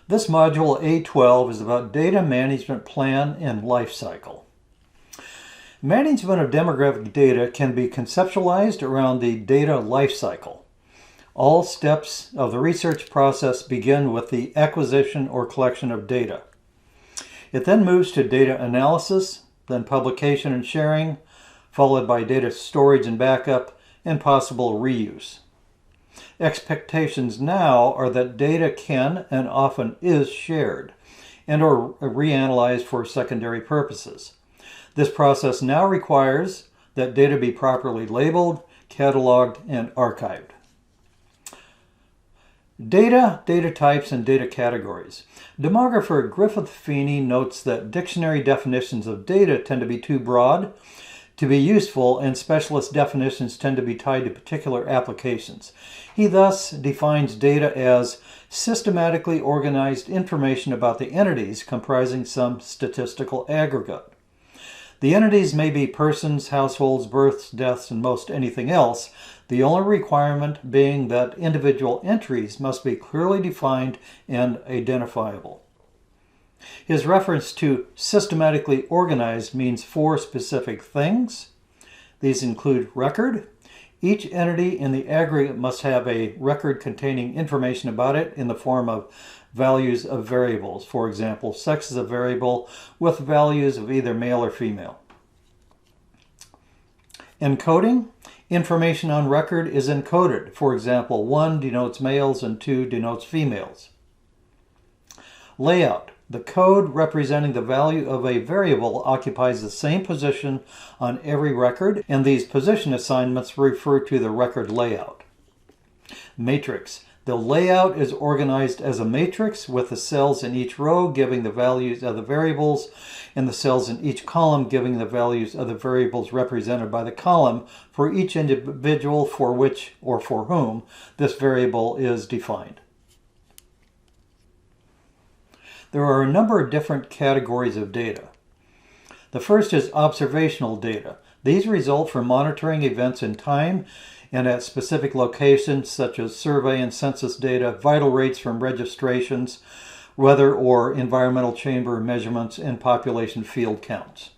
This module A12 is about data management plan and lifecycle. Management of demographic data can be conceptualized around the data lifecycle. All steps of the research process begin with the acquisition or collection of data. It then moves to data analysis, then publication and sharing, followed by data storage and backup, and possible reuse. Expectations now are that data can and often is shared and or reanalyzed for secondary purposes. This process now requires that data be properly labeled, cataloged, and archived. Data types, and data categories. Demographer Griffith Feeney notes that dictionary definitions of data tend to be too broad to be useful, and specialist definitions tend to be tied to particular applications. He thus defines data as systematically organized information about the entities comprising some statistical aggregate. The entities may be persons, households, births, deaths, and most anything else, the only requirement being that individual entries must be clearly defined and identifiable. His reference to systematically organized means 4 specific things. These include record. Each entity in the aggregate must have a record containing information about it in the form of values of variables. For example, sex is a variable with values of either male or female. Encoding. Information on record is encoded. For example, 1 denotes males and 2 denotes females. Layout. The code representing the value of a variable occupies the same position on every record, and these position assignments refer to the record layout. Matrix. The layout is organized as a matrix with the cells in each row giving the values of the variables and the cells in each column giving the values of the variables represented by the column for each individual for which or for whom this variable is defined. There are a number of different categories of data. The first is observational data. These result from monitoring events in time and at specific locations such as survey and census data, vital rates from registrations, weather or environmental chamber measurements, and population field counts.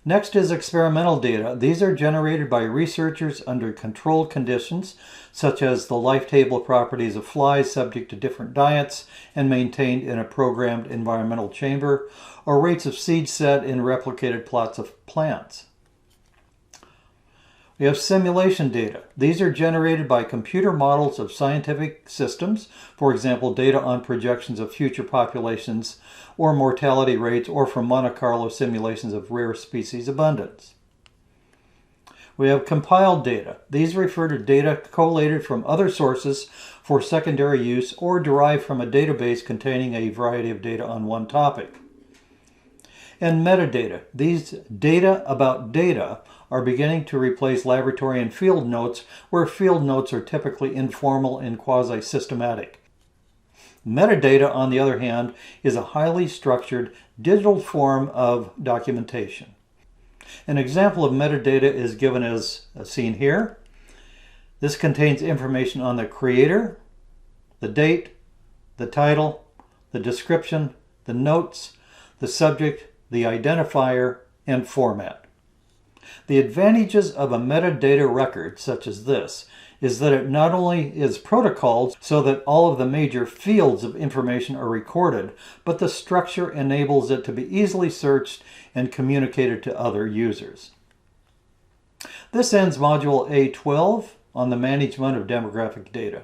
Next is experimental data. These are generated by researchers under controlled conditions, such as the life table properties of flies subject to different diets and maintained in a programmed environmental chamber, or rates of seed set in replicated plots of plants. We have simulation data. These are generated by computer models of scientific systems, for example, data on projections of future populations or mortality rates, or from Monte Carlo simulations of rare species abundance. We have compiled data. These refer to data collated from other sources for secondary use or derived from a database containing a variety of data on one topic. And metadata. These data about data are beginning to replace laboratory and field notes, where field notes are typically informal and quasi-systematic. Metadata, on the other hand, is a highly structured digital form of documentation. An example of metadata is given as seen here. This contains information on the creator, the date, the title, the description, the notes, the subject, the identifier, and format. The advantages of a metadata record such as this is that it not only is protocoled so that all of the major fields of information are recorded, but the structure enables it to be easily searched and communicated to other users. This ends Module A12 on the management of demographic data.